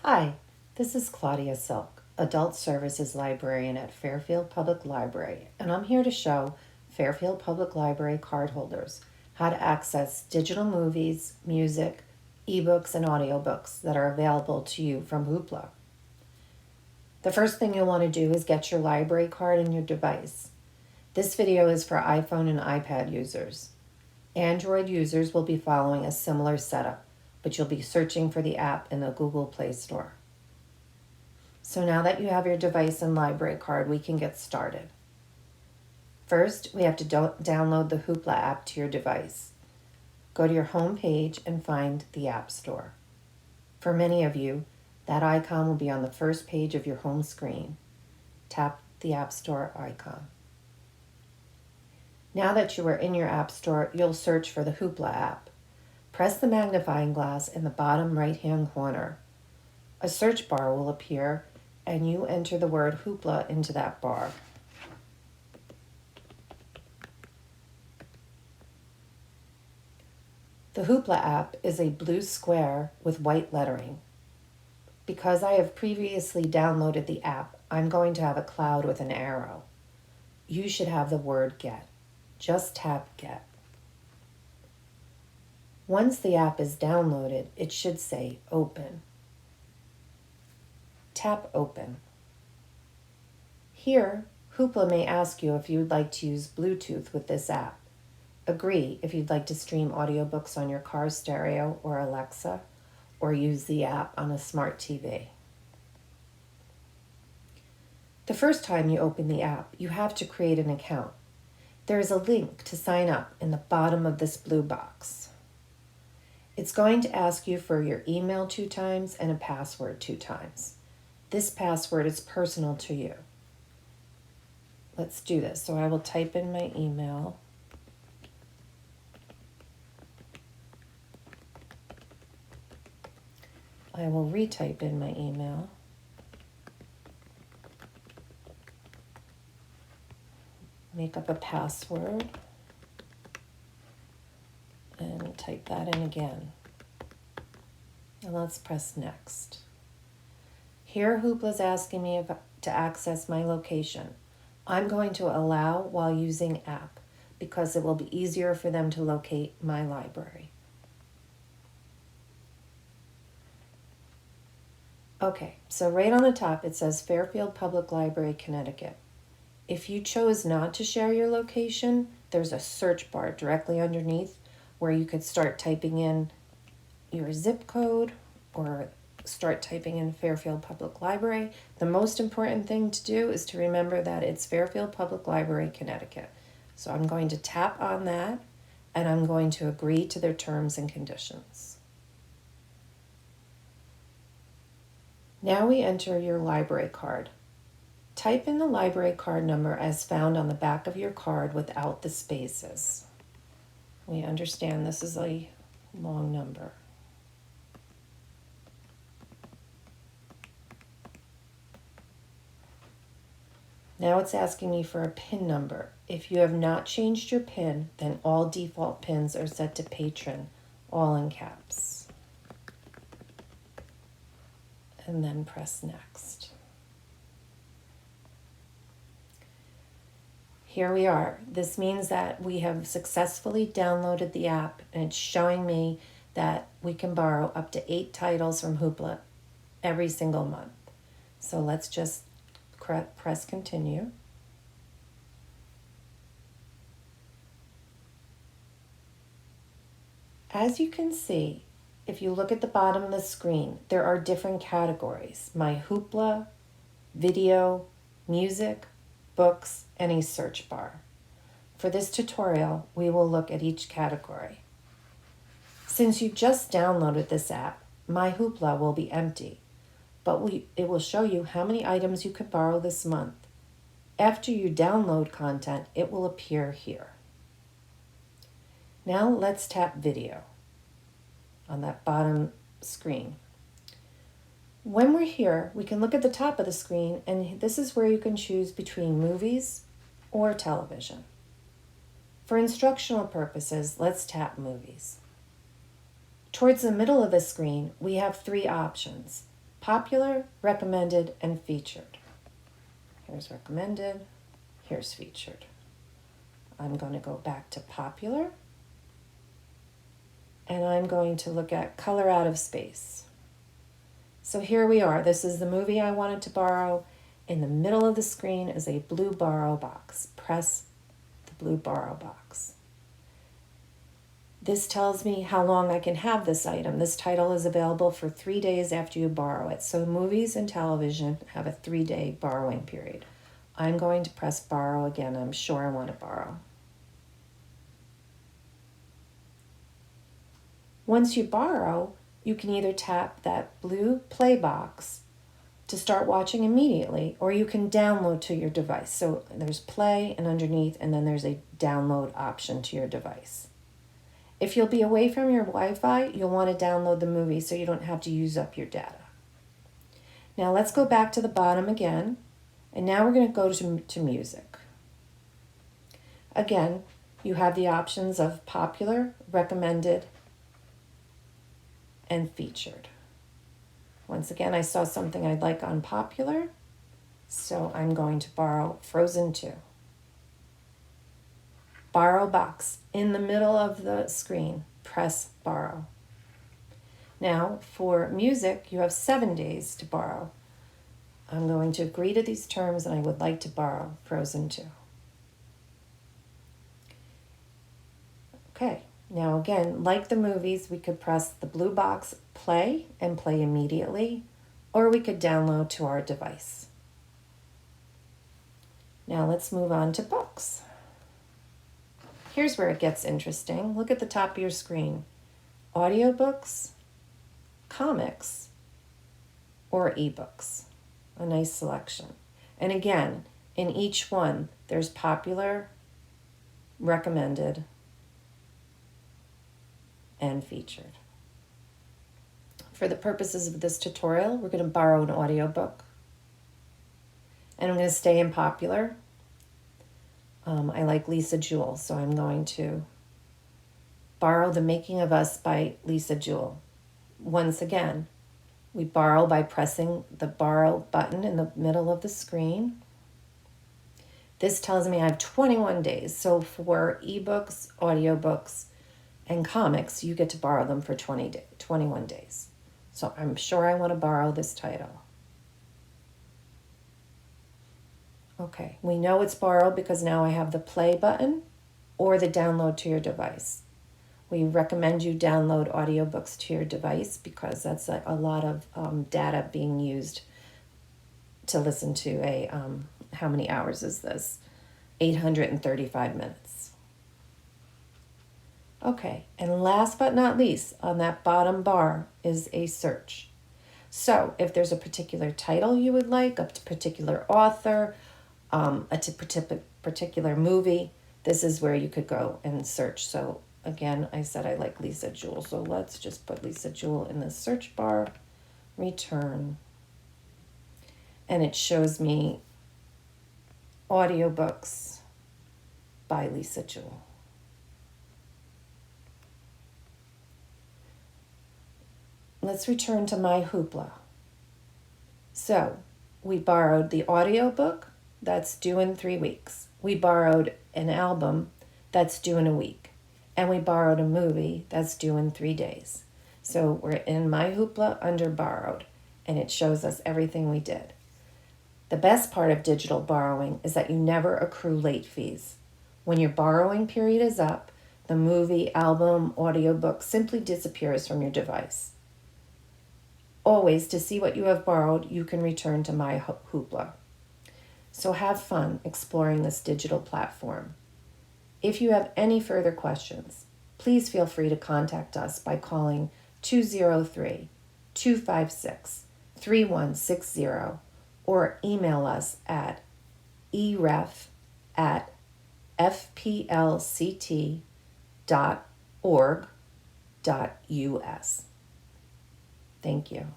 Hi, this is Claudia Silk, Adult Services Librarian at Fairfield Public Library, and I'm here to show Fairfield Public Library cardholders how to access digital movies, music, ebooks, and audiobooks that are available to you from Hoopla. The first thing you'll want to do is get your library card in your device. This video is for iPhone and iPad users. Android users will be following a similar setup, but you'll be searching for the app in the Google Play Store. So now that you have your device and library card, we can get started. First, we have to download the Hoopla app to your device. Go to your home page and find the App Store. For many of you, that icon will be on the first page of your home screen. Tap the App Store icon. Now that you are in your App Store, you'll search for the Hoopla app. Press the magnifying glass in the bottom right-hand corner. A search bar will appear, and you enter the word Hoopla into that bar. The Hoopla app is a blue square with white lettering. Because I have previously downloaded the app, I'm going to have a cloud with an arrow. You should have the word Get. Just tap Get. Once the app is downloaded, it should say Open. Tap Open. Here, Hoopla may ask you if you'd like to use Bluetooth with this app. Agree if you'd like to stream audiobooks on your car stereo or Alexa, or use the app on a smart TV. The first time you open the app, you have to create an account. There is a link to sign up in the bottom of this blue box. It's going to ask you for your email 2 times and a password 2 times. This password is personal to you. Let's do this. So I will type in my email. I will retype in my email. Make up a password. And type that in again. And let's press Next. Here Hoopla's asking me to access my location. I'm going to allow while using app because it will be easier for them to locate my library. Okay, so right on the top it says Fairfield Public Library, Connecticut. If you chose not to share your location, there's a search bar directly underneath where you could start typing in your zip code or start typing in Fairfield Public Library. The most important thing to do is to remember that it's Fairfield Public Library, Connecticut. So I'm going to tap on that and I'm going to agree to their terms and conditions. Now we enter your library card. Type in the library card number as found on the back of your card without the spaces. We understand this is a long number. Now it's asking me for a PIN number. If you have not changed your PIN, then all default PINs are set to patron, all in caps. And then press Next. Here we are. This means that we have successfully downloaded the app and it's showing me that we can borrow up to 8 titles from Hoopla every single month. So let's just press Continue. As you can see, if you look at the bottom of the screen, there are different categories: My Hoopla, Video, Music, Books, and a search bar. For this tutorial, we will look at each category. Since you just downloaded this app, My Hoopla will be empty, but it will show you how many items you could borrow this month. After you download content, it will appear here. Now let's tap Video on that bottom screen. When we're here, we can look at the top of the screen, and this is where you can choose between movies or television. For instructional purposes, let's tap Movies. Towards the middle of the screen, we have 3 options: popular, recommended, and featured. Here's recommended, here's featured. I'm going to go back to popular, and I'm going to look at color out of space. So here we are. This is the movie I wanted to borrow. In the middle of the screen is a blue borrow box. Press the blue borrow box. This tells me how long I can have this item. This title is available for 3 days after you borrow it. So movies and television have a 3-day borrowing period. I'm going to press borrow again. I'm sure I want to borrow. Once you borrow, you can either tap that blue play box to start watching immediately, or you can download to your device. So there's play and underneath, and then there's a download option to your device. If you'll be away from your Wi-Fi, you'll want to download the movie so you don't have to use up your data. Now let's go back to the bottom again, and now we're going to go to music. Again, you have the options of popular, recommended, and featured. Once again, I saw something I'd like on popular, so I'm going to borrow Frozen 2. Borrow box in the middle of the screen. Press borrow. Now, for music, you have 7 days to borrow. I'm going to agree to these terms, and I would like to borrow Frozen 2. Okay. Now again, like the movies, we could press the blue box play and play immediately, or we could download to our device. Now let's move on to books. Here's where it gets interesting. Look at the top of your screen. Audiobooks, comics, or ebooks. A nice selection. And again, in each one, there's popular, recommended, and featured. For the purposes of this tutorial, we're going to borrow an audiobook. And I'm going to stay in popular. I like Lisa Jewell, so I'm going to borrow The Making of Us by Lisa Jewell. Once again, we borrow by pressing the borrow button in the middle of the screen. This tells me I have 21 days. So for ebooks, audiobooks, and comics, you get to borrow them for 21 days. So I'm sure I want to borrow this title. Okay, we know it's borrowed because now I have the play button or the download to your device. We recommend you download audiobooks to your device because that's a lot of data being used to listen to a, how many hours is this? 835 minutes. Okay, and last but not least, on that bottom bar is a search. So if there's a particular title you would like, a particular author, a particular movie, this is where you could go and search. So again, I said I like Lisa Jewell, so let's just put Lisa Jewell in the search bar, return, and it shows me audiobooks by Lisa Jewell. Let's return to my Hoopla. So we borrowed the audiobook that's due in 3 weeks. We borrowed an album that's due in a week. And we borrowed a movie that's due in 3 days. So we're in my Hoopla under borrowed, and it shows us everything we did. The best part of digital borrowing is that you never accrue late fees. When your borrowing period is up, the movie, album, audiobook simply disappears from your device. Always, to see what you have borrowed, you can return to my Hoopla. So have fun exploring this digital platform. If you have any further questions, please feel free to contact us by calling 203-256-3160 or email us at eref@fplct.org.us. Thank you.